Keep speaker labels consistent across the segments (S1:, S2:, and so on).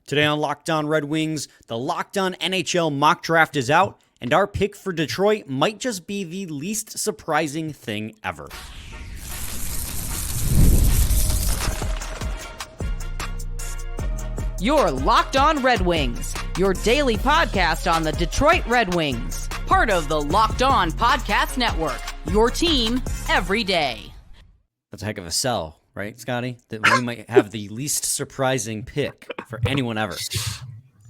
S1: Today on Locked On Red Wings, the Locked On NHL mock draft is out, and our pick for Detroit might just be the least surprising thing ever.
S2: You're Locked On Red Wings, your daily podcast on the Detroit Red Wings. Part of the Locked On Podcast Network, your team every day.
S1: That's a heck of a sell. Right, Scotty? That we might have the least surprising pick for anyone ever.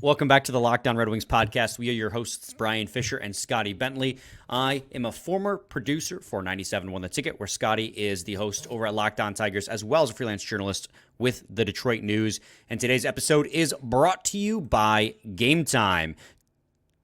S1: Welcome back to the Locked On Red Wings podcast. We are your hosts, Brian Fisher and Scotty Bentley. I am a former producer for 97.1 The Ticket, where Scotty is the host over at Locked On Tigers, as well as a freelance journalist with the Detroit News. And today's episode is brought to you by Game Time.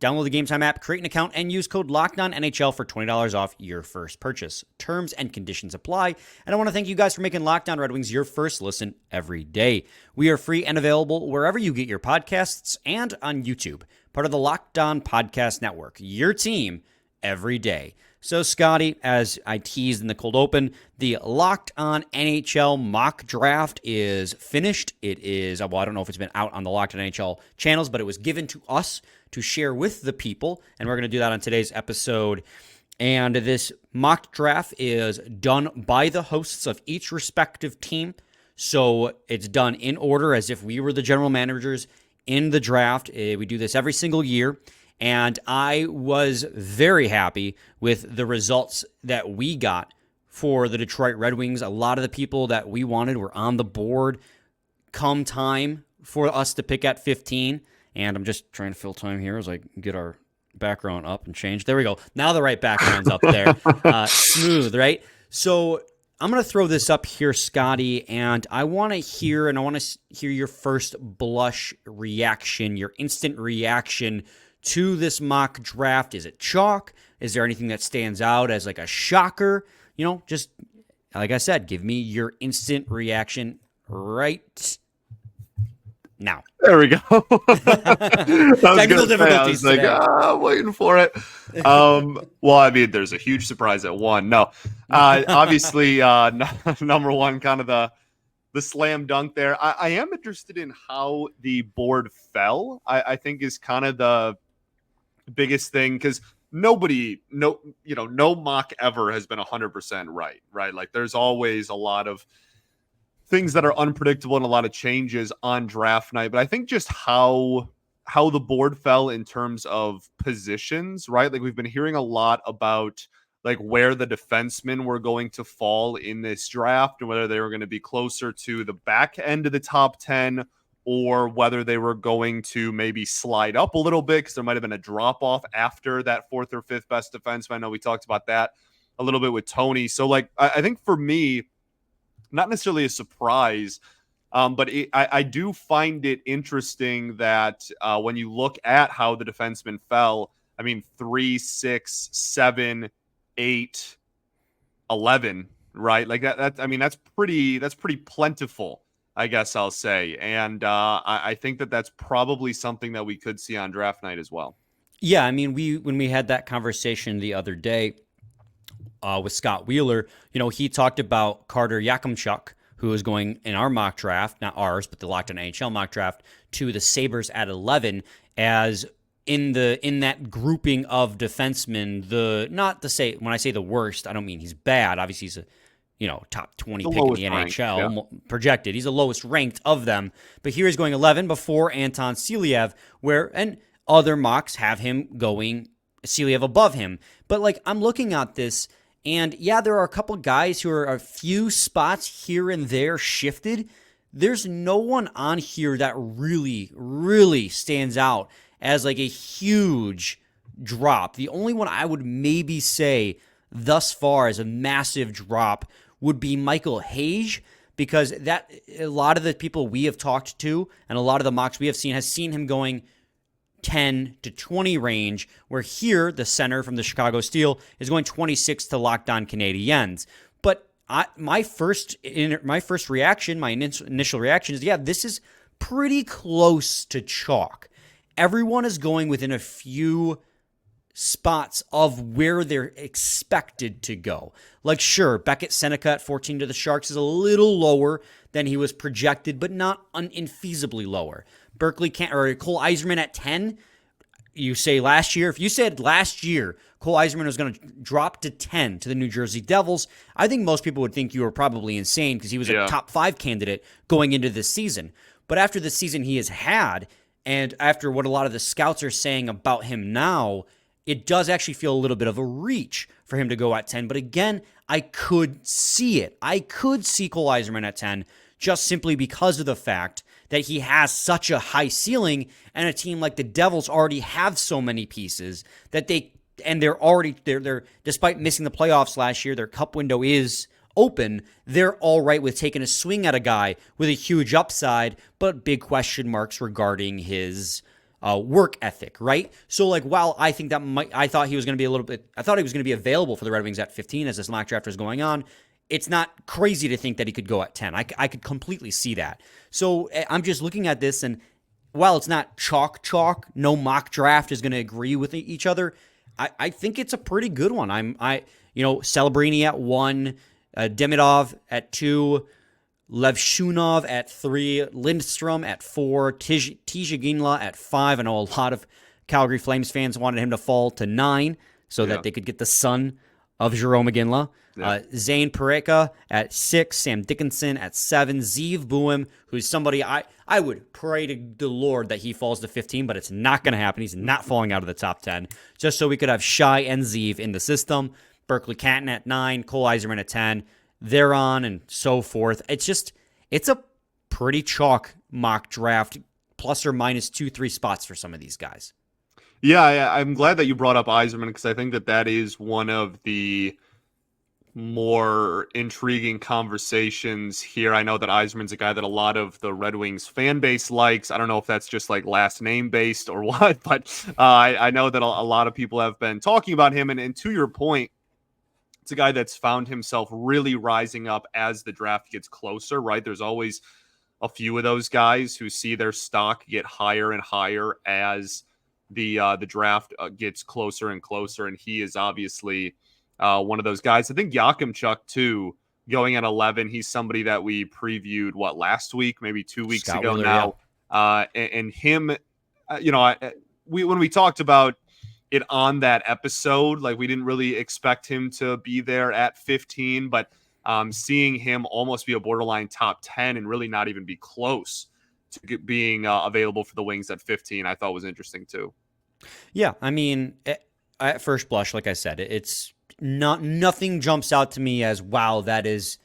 S1: Download the Game Time app, create an account, and use code LOCKEDONNHL for $20 off your first purchase. Terms and conditions apply. And I want to thank you guys for making Locked On Red Wings your first listen every day. We are free and available wherever you get your podcasts and on YouTube. Part of the Locked On Podcast Network, your team every day. So, Scotty, as I teased in the cold open, the Locked On NHL mock draft is finished. It is, well, I don't know if it's been out on the Locked On NHL channels, but it was given to us to share with the people, and we're going to do that on today's episode. And this mock draft is done by the hosts of each respective team, so it's done in order as if we were the general managers in the draft. We do this every single year, and I was very happy with the results that we got for the Detroit Red Wings. A lot of the people that we wanted were on the board come time for us to pick at 15. And I'm just trying to fill time here as I get our background up and change. There we go. Now the right background's up there. Smooth, right? So I'm going to throw this up here, Scotty, and I want to hear your first blush reaction, your instant reaction to this mock draft. Is it chalk? Is there anything that stands out as like a shocker? You know, just like I said, give me your instant reaction right now.
S3: There we go.
S1: Technical difficulties
S3: today. I'm waiting for it. Well, I mean, there's a huge surprise at one. No, obviously, number one, kind of the slam dunk there. I am interested in how the board fell. I think is kind of the biggest thing, because no mock ever has been 100% right? Like, there's always a lot of things that are unpredictable and a lot of changes on draft night. But I think just how the board fell in terms of positions, right? Like, we've been hearing a lot about like where the defensemen were going to fall in this draft, and whether they were going to be closer to the back end of the top 10, or whether they were going to maybe slide up a little bit, because there might have been a drop off after that fourth or fifth best defenseman. I know we talked about that a little bit with Tony. So like, I think for me, not necessarily a surprise, but I do find it interesting that when you look at how the defensemen fell, I mean, 3, 6, 7, 8, 11, right? Like that's pretty plentiful, I guess I'll say. And I think that that's probably something that we could see on draft night as well.
S1: Yeah, I mean, when we had that conversation the other day with Scott Wheeler, you know, he talked about Carter Yakimchuk, who is going in our mock draft, not ours, but the Locked On NHL mock draft, to the Sabres at 11, as in that grouping of defensemen. When I say the worst, I don't mean he's bad. Obviously, he's a top 20 pick in the NHL, projected. He's the lowest ranked of them. But here he's going 11 before Anton Siliev, and other mocks have him going Siliev above him. But like, I'm looking at this, and yeah, there are a couple guys who are a few spots here and there shifted. There's no one on here that really, really stands out as like a huge drop. The only one I would maybe say thus far as a massive drop would be Michael Hage, because that a lot of the people we have talked to and a lot of the mocks we have seen has seen him going 10 to 20 range, where here the center from the Chicago Steel is going 26 to Locked On Canadiens. But my initial reaction is, yeah, this is pretty close to chalk. Everyone is going within a few spots of where they're expected to go. Like, sure, Beckett Seneca at 14 to the Sharks is a little lower than he was projected, but not infeasibly lower. Cole Yzerman at 10. You say last year, if you said last year Cole Yzerman was going to drop to 10 to the New Jersey Devils, I think most people would think you were probably insane because he was a top 5 candidate going into this season. But after the season he has had, and after what a lot of the scouts are saying about him now, it does actually feel a little bit of a reach for him to go at 10. But again, I could see it. I could see Cole Yzerman at 10 just simply because of the fact that he has such a high ceiling, and a team like the Devils already have so many pieces that they're despite missing the playoffs last year, their cup window is open. They're all right with taking a swing at a guy with a huge upside, but big question marks regarding his work ethic, right? So, like, while I think I thought he was going to be available for the Red Wings at 15 as this mock draft was going on. It's not crazy to think that he could go at 10. I could completely see that. So I'm just looking at this, and while it's not chalk, no mock draft is going to agree with each other. I think it's a pretty good one. Celebrini at 1, Demidov at 2, Levshunov at 3, Lindstrom at 4, Tijagina at 5. I know a lot of Calgary Flames fans wanted him to fall to 9 so that they could get the son of Jarome Iginla. Zane Pareka at 6, Sam Dickinson at 7, Zeev Buim, who's somebody I would pray to the Lord that he falls to 15, but it's not going to happen. He's not falling out of the top 10, just so we could have Shai and Zeev in the system. Berkeley Canton at 9, Cole Yzerman at 10, they're on, and so forth. It's a pretty chalk mock draft, plus or minus 2-3 spots for some of these guys.
S3: Yeah, I'm glad that you brought up Yzerman because I think that is one of the more intriguing conversations here. I know that Yzerman's a guy that a lot of the Red Wings fan base likes. I don't know if that's just like last name based or what, but I know that a lot of people have been talking about him. And to your point, it's a guy that's found himself really rising up as the draft gets closer, right? There's always a few of those guys who see their stock get higher and higher as the draft gets closer and closer. And he is obviously one of those guys. I think Yakimchuk, too, going at 11. He's somebody that we previewed, last week, maybe 2 weeks ago
S1: Wheeler,
S3: now. Yeah. And him, when we talked about it on that episode, like, we didn't really expect him to be there at 15, but seeing him almost be a borderline top 10 and really not even be close to being available for the Wings at 15, I thought was interesting, too.
S1: Yeah, I mean, at first blush, like I said, it's nothing jumps out to me as, wow, that is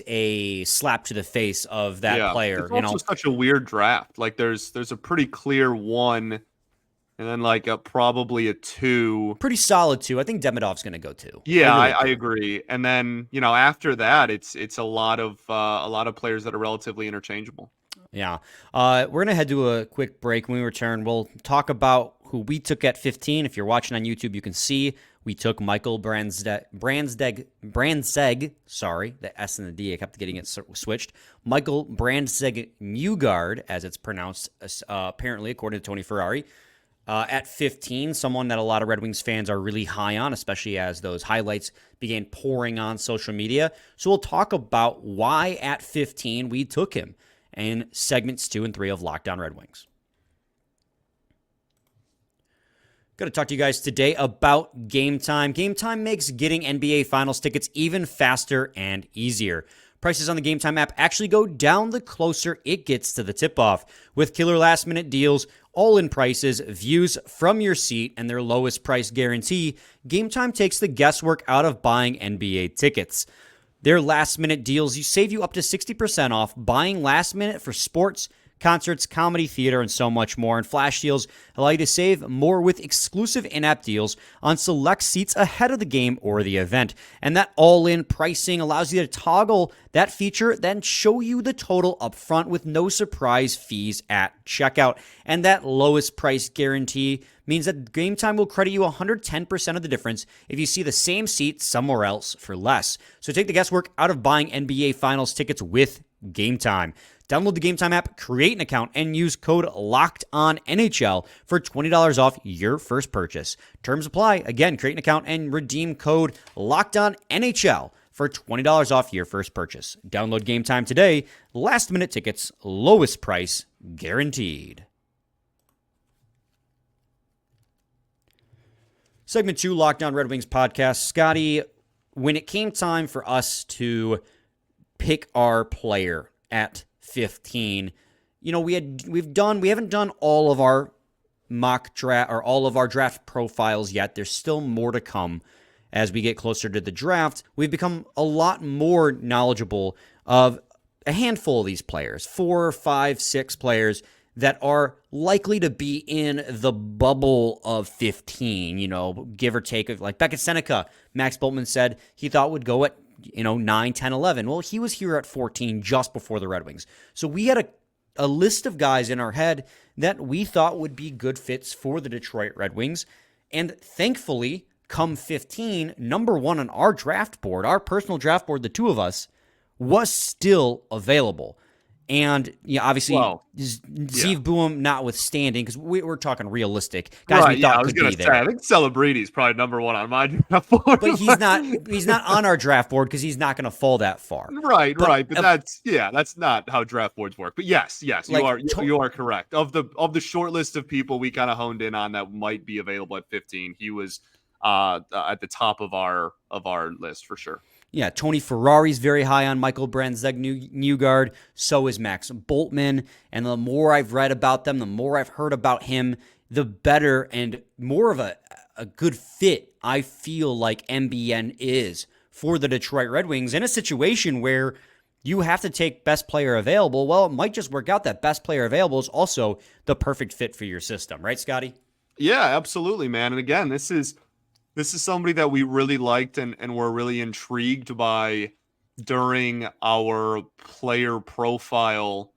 S1: a slap to the face of that player.
S3: It's also such a weird draft. Like, there's a pretty clear 1, and then like probably a 2.
S1: Pretty solid 2. I think Demidov's going to go 2.
S3: Yeah, I agree. And then after that, it's a lot of players that are relatively interchangeable.
S1: Yeah. We're going to head to a quick break. When we return, we'll talk about who we took at 15. If you're watching on YouTube, you can see we took Michael Brandseg. Sorry, the S and the D, I kept getting it switched. Michael Brandseg Newgard, as it's pronounced, apparently, according to Tony Ferrari. At 15, someone that a lot of Red Wings fans are really high on, especially as those highlights began pouring on social media. So we'll talk about why at 15 we took him in segments 2 and 3 of Locked On Red Wings. Going to talk to you guys today about Game Time. Game Time makes getting NBA Finals tickets even faster and easier. Prices on the Game Time app actually go down the closer it gets to the tip-off. With killer last-minute deals, all-in prices, views from your seat, and their lowest price guarantee, Game Time takes the guesswork out of buying NBA tickets. Their last-minute deals save you up to 60% off buying last minute for sports, concerts, comedy, theater, and so much more. And flash deals allow you to save more with exclusive in-app deals on select seats ahead of the game or the event. And that all-in pricing allows you to toggle that feature, then show you the total up front with no surprise fees at checkout. And that lowest price guarantee means that Game Time will credit you 110% of the difference if you see the same seat somewhere else for less. So take the guesswork out of buying NBA Finals tickets with Game Time. Download the Game Time app, create an account, and use code LOCKEDONNHL for $20 off your first purchase. Terms apply. Again, create an account and redeem code LOCKEDONNHL for $20 off your first purchase. Download Game Time today. Last-minute tickets, lowest price guaranteed. Segment 2, Locked On Red Wings podcast. Scotty, when it came time for us to pick our player at 15, you know, we haven't done all of our mock draft or all of our draft profiles yet. There's still more to come as we get closer to the draft. We've become a lot more knowledgeable of a handful of these players, 4, 5, 6 players that are likely to be in the bubble of 15, you know, give or take. Like Beckett Seneca, Max Bultman said he thought would go at, 9, 10, 11. Well, he was here at 14 just before the Red Wings. So we had a list of guys in our head that we thought would be good fits for the Detroit Red Wings. And thankfully, come 15, number 1 on our draft board, our personal draft board, the two of us, was still available. And obviously, Zeev Boehm notwithstanding, because we're talking realistic guys.
S3: Right,
S1: we thought
S3: I was
S1: could
S3: gonna
S1: be
S3: say,
S1: there.
S3: I think Celebrini's probably number 1 on my draft board,
S1: but he's not on our draft board because he's not going to fall that far.
S3: Right. But that's not how draft boards work. But yes, you are correct. Of the short list of people we kind of honed in on that might be available at 15, he was at the top of our list for sure.
S1: Yeah, Tony Ferrari's very high on Michael Brandtzeg-Newgard. So is Max Bultman. And the more I've read about them, the more I've heard about him, the better and more of a good fit I feel like MBN is for the Detroit Red Wings in a situation where you have to take best player available. Well, it might just work out that best player available is also the perfect fit for your system. Right, Scotty?
S3: Yeah, absolutely, man. And again, this is somebody that we really liked and were really intrigued by during our player profile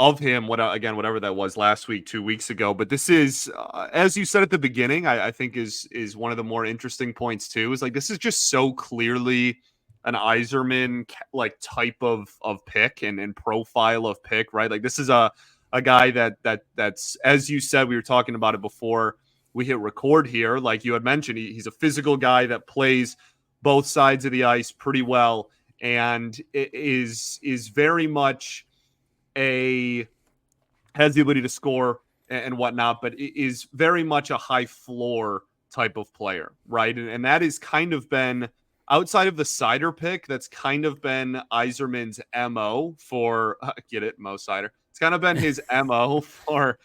S3: of him. Whatever that was last week, 2 weeks ago. But this is, as you said at the beginning, I think is one of the more interesting points too. Is like this is just so clearly an Yzerman like type of pick and profile of pick, right? Like this is a guy that's, as you said, we were talking about it before we hit record here. Like you had mentioned, he's a physical guy that plays both sides of the ice pretty well and is very much has the ability to score and whatnot, but is very much a high floor type of player, right? And that has kind of been, outside of the Sider pick, that's kind of been Yzerman's MO for, get it, Mo Sider. It's kind of been his MO for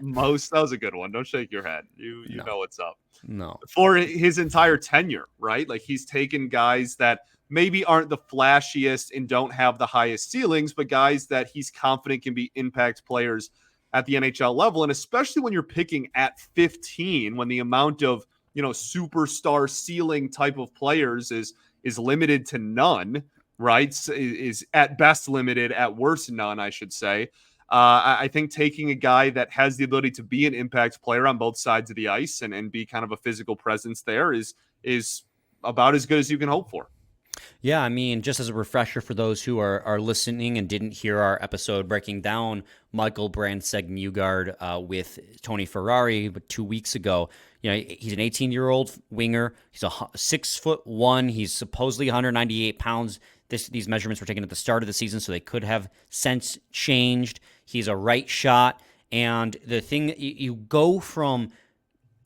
S3: most. That was a good one. Don't shake your head. You know what's up.
S1: No.
S3: For his entire tenure, right? Like he's taken guys that maybe aren't the flashiest and don't have the highest ceilings, but guys that he's confident can be impact players at the NHL level. And especially when you're picking at 15, when the amount of, superstar ceiling type of players is limited to none, right? Is at best limited, at worst none, I should say. I think taking a guy that has the ability to be an impact player on both sides of the ice and be kind of a physical presence there is about as good as you can hope for.
S1: Yeah, I mean, just as a refresher for those who are listening and didn't hear our episode breaking down Michael Brandtzeg-Newgard with Tony Ferrari 2 weeks ago, he's an 18-year-old winger. He's 6'1". He's supposedly 198 pounds. These measurements were taken at the start of the season, so they could have since changed. He's a right shot, and the thing you go from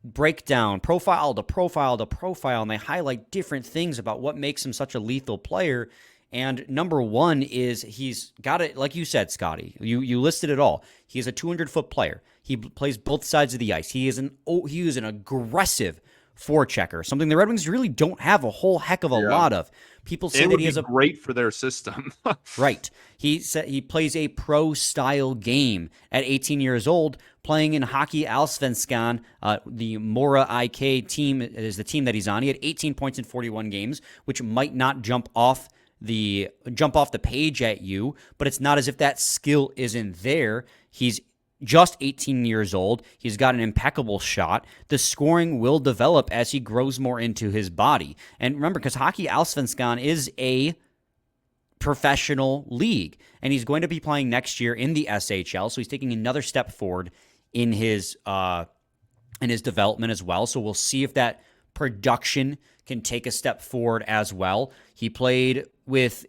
S1: breakdown, profile to profile to profile, and they highlight different things about what makes him such a lethal player. And number one is he's got it, like you said, Scotty. You listed it all. He's a 200-foot player. He plays both sides of the ice. He is an aggressive forechecker, something the Red Wings really don't have a whole heck of a lot of. People say that he has
S3: great for their system.
S1: Right. He plays a pro-style game at 18 years old, playing in Hockey Allsvenskan. The Mora IK team is the team that he's on. He had 18 points in 41 games, which might not jump off the page at you, but it's not as if that skill isn't there. He's just 18 years old. He's got an impeccable shot. The scoring will develop as he grows more into his body. And remember, because Hockey Allsvenskan is a professional league. And he's going to be playing next year in the SHL. So he's taking another step forward in his development as well. So we'll see if that production can take a step forward as well. He played with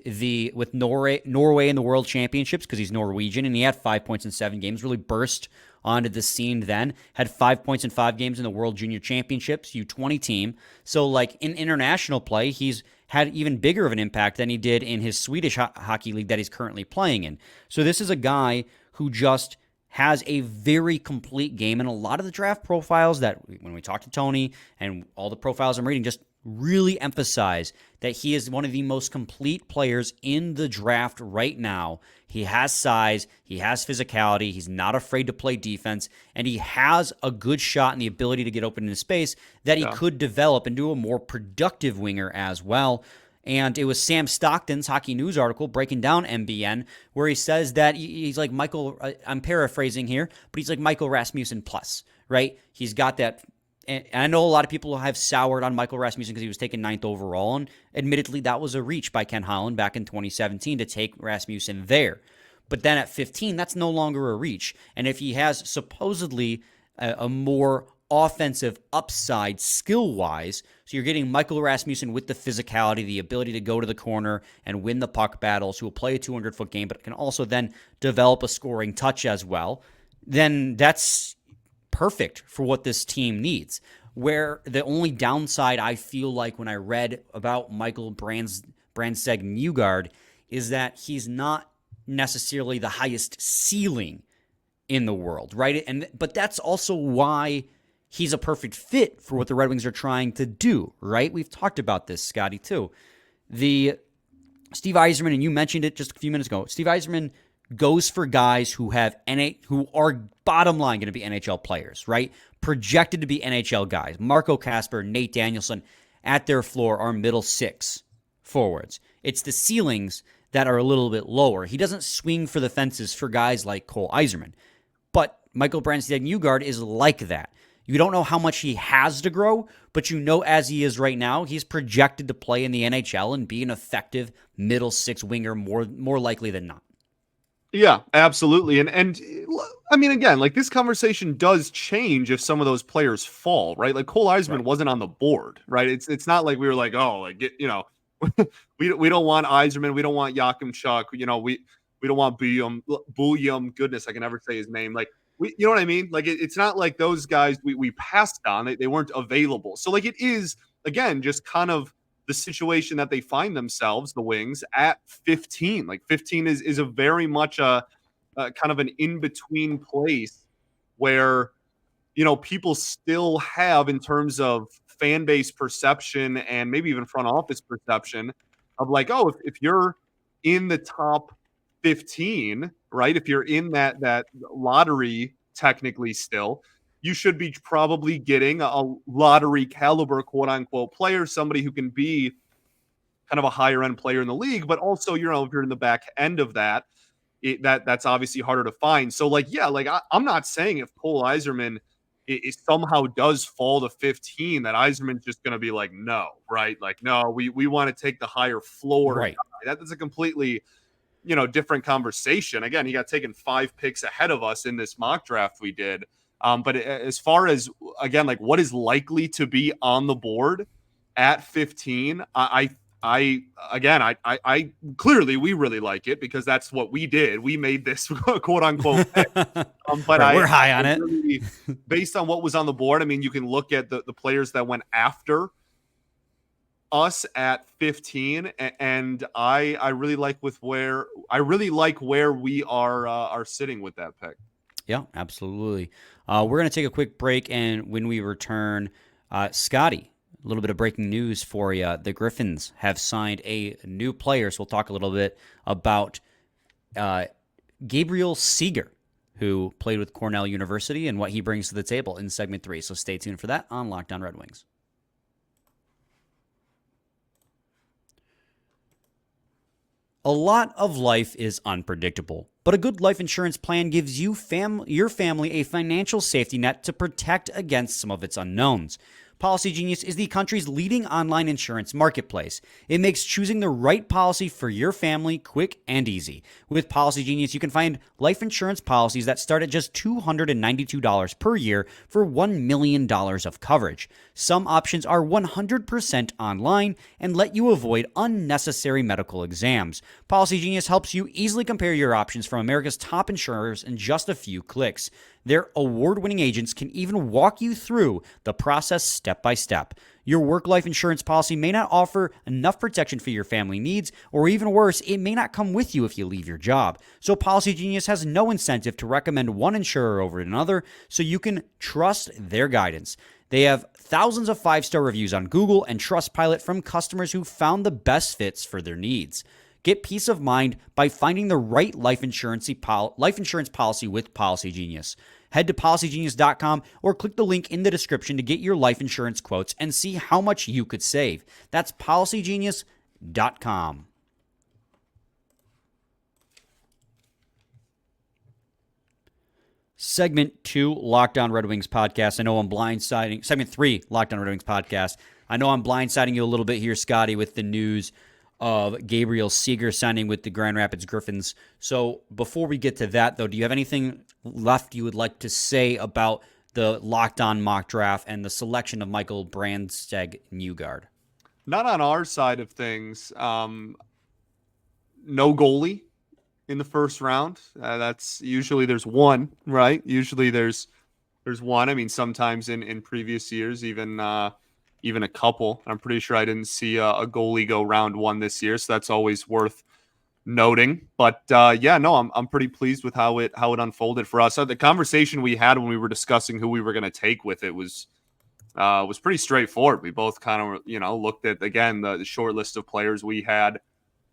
S1: Norway in the World Championships because he's Norwegian, and he had 5 points in 7 games, really burst onto the scene then. Had 5 points in 5 games in the World Junior Championships, U20 team. So like in international play, he's had even bigger of an impact than he did in his Swedish hockey league that he's currently playing in. So this is a guy who just has a very complete game, and a lot of the draft profiles that when we talk to Tony and all the profiles I'm reading just really emphasize that he is one of the most complete players in the draft right now. He has size, he has physicality, he's not afraid to play defense, and he has a good shot and the ability to get open into space that he could develop into a more productive winger as well. And it was Sam Stockton's Hockey News article breaking down MBN where he says that he's like Michael, I'm paraphrasing here, but he's like Michael Rasmussen plus, right? He's got that. And I know a lot of people have soured on Michael Rasmussen because he was taken 9th overall, and admittedly that was a reach by Ken Holland back in 2017 to take Rasmussen there. But then at 15, that's no longer a reach. And if he has supposedly a more offensive upside skill-wise, so you're getting Michael Rasmussen with the physicality, the ability to go to the corner and win the puck battles, who will play a 200-foot game, but can also then develop a scoring touch as well, then that's perfect for what this team needs. Where the only downside I feel like when I read about Michael Brandsegg-Nygård is that he's not necessarily the highest ceiling in the world, right? But that's also why he's a perfect fit for what the Red Wings are trying to do, right? We've talked about this, Scotty, too. The Steve Yzerman, and you mentioned it just a few minutes ago, Steve Yzerman goes for guys who are bottom line going to be NHL players, right? Projected to be NHL guys. Marco Kasper, Nate Danielson, at their floor are middle 6 forwards. It's the ceilings that are a little bit lower. He doesn't swing for the fences for guys like Cole Yzerman. But Michael Brandsegg-Nygård is like that. You don't know how much he has to grow, but you know as he is right now, he's projected to play in the NHL and be an effective middle 6 winger more likely than not.
S3: Yeah, absolutely. And I mean, again, like this conversation does change if some of those players fall, right? Like Cole Yzerman wasn't on the board, right? It's not like we were like, oh, like, we don't want Yzerman, we don't want Yakimchuk, we don't want Bouillum. Goodness, I can never say his name. Like, you know what I mean? Like, it's not like those guys we passed on, they weren't available. So like it is, again, just kind of the situation that they find themselves, the Wings, at 15. Like 15 is a very much a kind of an in-between place where, people still have, in terms of fan base perception and maybe even front office perception of like, oh, if you're in the top 15, right? If you're in that lottery technically still, you should be probably getting a lottery caliber, quote unquote, player, somebody who can be kind of a higher end player in the league, but also, if you're in the back end of that, that's obviously harder to find. So like, yeah, like I'm not saying if Cole Yzerman is somehow does fall to 15, that Yzerman's just going to be like, no, right? Like, no, we want to take the higher floor.
S1: Right.
S3: That's a completely, different conversation. Again, he got taken 5 picks ahead of us in this mock draft we did. But as far as, again, like what is likely to be on the board at 15, I clearly we really like it because that's what we did. We made this quote unquote pick. But
S1: we're high on it.
S3: Really, based on what was on the board. I mean, you can look at the players that went after us at 15, and I really like where we are sitting with that pick.
S1: Yeah, absolutely. We're going to take a quick break, and when we return, Scotty, a little bit of breaking news for you. The Griffins have signed a new player, so we'll talk a little bit about Gabriel Seger, who played with Cornell University, and what he brings to the table in segment 3. So stay tuned for that on Locked On Red Wings. A lot of life is unpredictable, but a good life insurance plan gives you your family a financial safety net to protect against some of its unknowns. Policygenius is the country's leading online insurance marketplace. It makes choosing the right policy for your family quick and easy. With Policygenius, you can find life insurance policies that start at just $292 per year for $1 million of coverage. Some options are 100% online and let you avoid unnecessary medical exams. Policygenius helps you easily compare your options from America's top insurers in just a few clicks. Their award-winning agents can even walk you through the process step by step. Your work-life insurance policy may not offer enough protection for your family needs, or even worse, it may not come with you if you leave your job. So Policygenius has no incentive to recommend one insurer over another, so you can trust their guidance. They have thousands of 5-star reviews on Google and Trustpilot from customers who found the best fits for their needs. Get peace of mind by finding the right life insurance policy with Policygenius. Head to policygenius.com or click the link in the description to get your life insurance quotes and see how much you could save. That's policygenius.com. Segment 2, Locked On Red Wings podcast. I know I'm blindsiding. Segment 3, Locked On Red Wings podcast. I know I'm blindsiding you a little bit here, Scotty, with the news of Gabriel Seger signing with the Grand Rapids Griffins. So before we get to that, though, do you have anything left you would like to say about the Locked On mock draft and the selection of Michael Brandsteg-Newgard?
S3: Not on our side of things. No goalie in the first round. That's usually there's one, right? Usually there's one. I mean, sometimes in previous years, even a couple. I'm pretty sure I didn't see a goalie go round 1 this year, so that's always worth noting. But I'm pretty pleased with how it unfolded for us. So the conversation we had when we were discussing who we were going to take with it was pretty straightforward. We both kind of looked at again the short list of players we had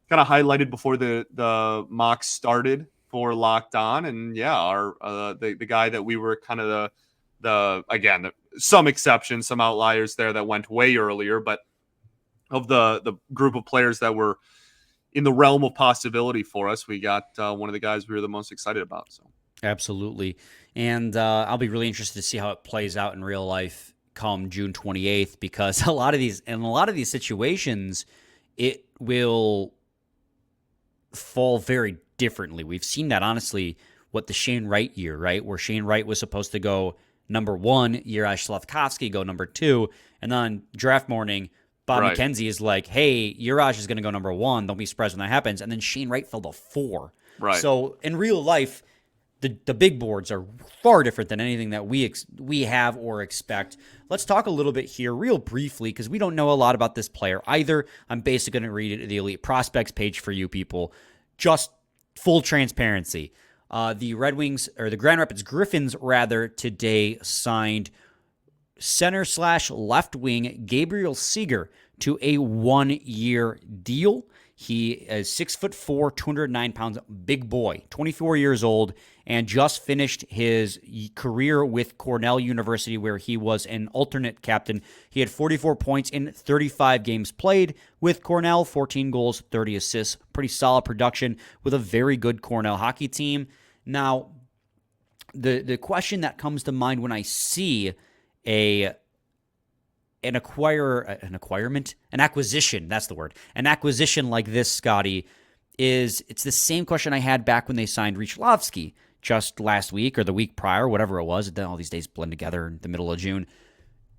S3: kind of highlighted before the mock started for Locked On, and the guy that we were kind of some exceptions, some outliers there that went way earlier, but of the group of players that were in the realm of possibility for us, we got one of the guys we were the most excited about. So
S1: absolutely, and I'll be really interested to see how it plays out in real life come June 28th, because a lot of these situations, it will fall very differently. We've seen that, honestly, what the Shane Wright year, right, where Shane Wright was supposed to go number 1, Juraj Slafkovsky go number 2, and then on draft morning, Bob McKenzie is like, hey, Juraj is going to go number 1. Don't be surprised when that happens. And then Shane Wright fell to 4.
S3: Right.
S1: So in real life, the big boards are far different than anything that we have or expect. Let's talk a little bit here real briefly, because we don't know a lot about this player either. I'm basically going to read the Elite Prospects page for you people. Just full transparency. The Red Wings, or the Grand Rapids Griffins, rather, today signed center/left wing Gabriel Seger to a 1-year deal. He is 6'4", 209 pounds, big boy, 24 years old, and just finished his career with Cornell University, where he was an alternate captain. He had 44 points in 35 games played with Cornell, 14 goals, 30 assists. Pretty solid production with a very good Cornell hockey team. Now, the question that comes to mind when I see an acquisition like this, Scotty, is it's the same question I had back when they signed Richlovsky just last week or the week prior, whatever it was. Then all these days blend together in the middle of June.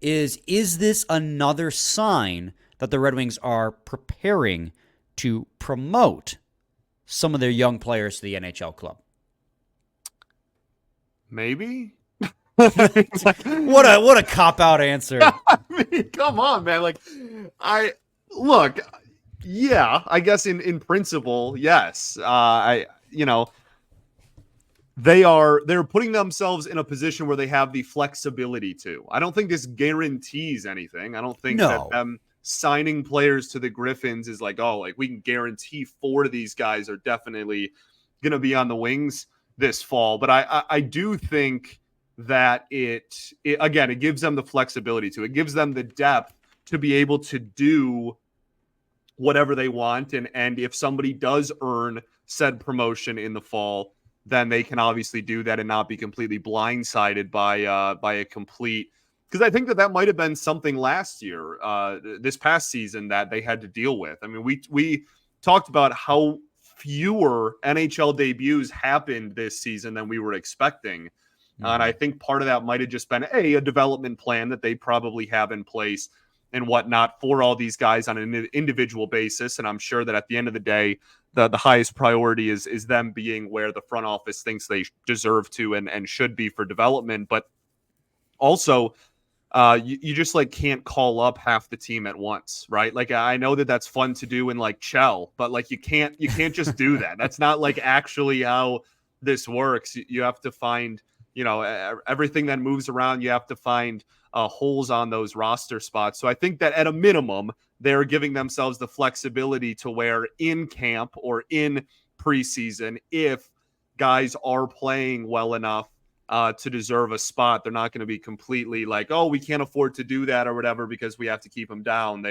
S1: Is this another sign that the Red Wings are preparing to promote some of their young players to the NHL club?
S3: Maybe.
S1: What a cop-out answer.
S3: I mean, come on, man. I guess in principle, yes. They're putting themselves in a position where they have the flexibility to. I don't think this guarantees anything. I don't think that them signing players to the Griffins is we can guarantee 4 of these guys are definitely going to be on the Wings this fall. But I do think that it gives them the flexibility to. It gives them the depth to be able to do whatever they want. And if somebody does earn said promotion in the fall, then they can obviously do that and not be completely blindsided by a complete because I think that might have been something last year, this past season, that they had to deal with. I mean, we talked about how fewer NHL debuts happened this season than we were expecting. And I think part of that might have just been a development plan that they probably have in place and whatnot for all these guys on an individual basis. And I'm sure that at the end of the day, the highest priority is them being where the front office thinks they deserve to and should be for development. But also, you just like can't call up half the team at once, right? Like, I know that that's fun to do in like Chell, but like you can't just do that. That's not like actually how this works. You have to find, everything that moves around. You have to find holes on those roster spots. So I think that at a minimum, they're giving themselves the flexibility to where in camp or in preseason, if guys are playing well enough to deserve a spot, they're not going to be completely like, oh, we can't afford to do that or whatever because we have to keep them down.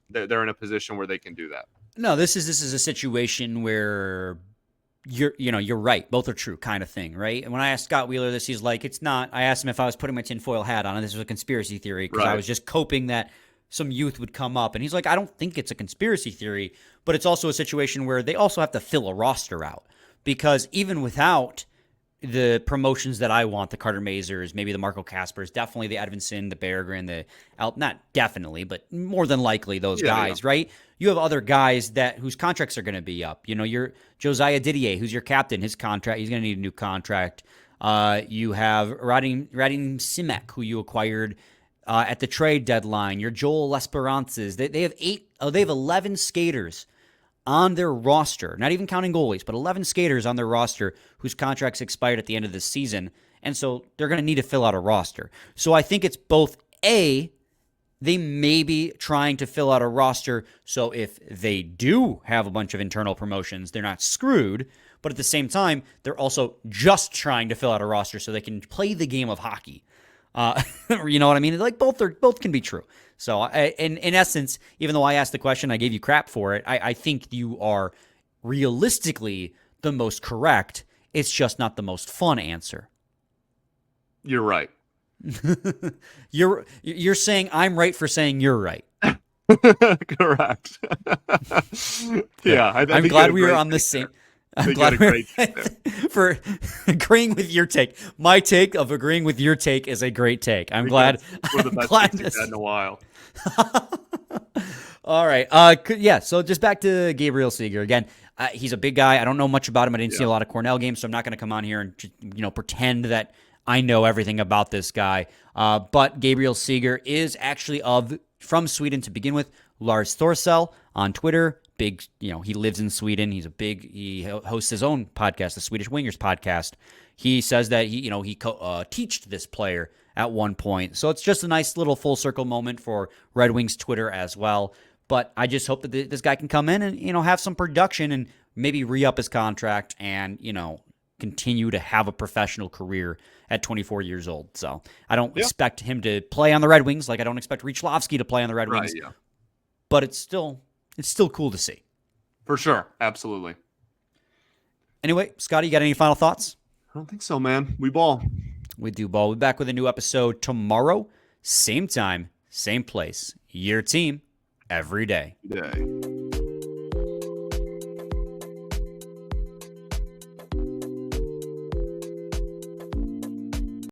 S3: They're in a position where they can do that.
S1: No, this is a situation where you're right. Both are true kind of thing, right? And when I asked Scott Wheeler this, he's like, it's not. I asked him if I was putting my tinfoil hat on, and this was a conspiracy theory because I was just hoping that some youth would come up. And he's like, I don't think it's a conspiracy theory, but it's also a situation where they also have to fill a roster out because even without the promotions that I want, the Carter Mazers, maybe the Marco Caspers, definitely the Edvinson, the Berggren, not definitely, but more than likely those guys, right? You have other guys whose contracts are going to be up. Your Josiah Didier, who's your captain, his contract, he's going to need a new contract. You have Radim Simek, who you acquired at the trade deadline. Your Joel Lesperances. They have 11 skaters on their roster, not even counting goalies, but 11 skaters on their roster whose contracts expired at the end of this season. And so they're going to need to fill out a roster. So I think it's both they may be trying to fill out a roster so if they do have a bunch of internal promotions, they're not screwed. But at the same time, they're also just trying to fill out a roster so they can play the game of hockey. You know what I mean? Like both can be true. So in essence, even though I asked the question, I gave you crap for it. I think you are realistically the most correct. It's just not the most fun answer.
S3: You're right.
S1: You're saying I'm right for saying you're right.
S3: Correct. Yeah,
S1: I'm glad we were on the same. I'm glad for agreeing with your take. My take of agreeing with your take is a great take. I'm glad.
S3: We're the best takes we've had in a while.
S1: All right. Yeah. So just back to Gabriel Seger again. He's a big guy. I don't know much about him. I didn't see a lot of Cornell games, so I'm not going to come on here and pretend that I know everything about this guy. But Gabriel Seger is actually from Sweden to begin with. Lars Thorsell on Twitter. Big, he lives in Sweden. He hosts his own podcast, the Swedish Wingers podcast. He says that he teached this player at one point. So it's just a nice little full circle moment for Red Wings Twitter as well. But I just hope that this guy can come in and, have some production and maybe re-up his contract and, continue to have a professional career at 24 years old. So I don't expect him to play on the Red Wings like I don't expect Richlovsky to play on the Red Wings. Yeah. But it's still cool to see.
S3: For sure. Absolutely.
S1: Anyway, Scotty, you got any final thoughts?
S3: I don't think so, man. We ball.
S1: We do ball. We'll be back with a new episode tomorrow. Same time, same place. Your team, every day.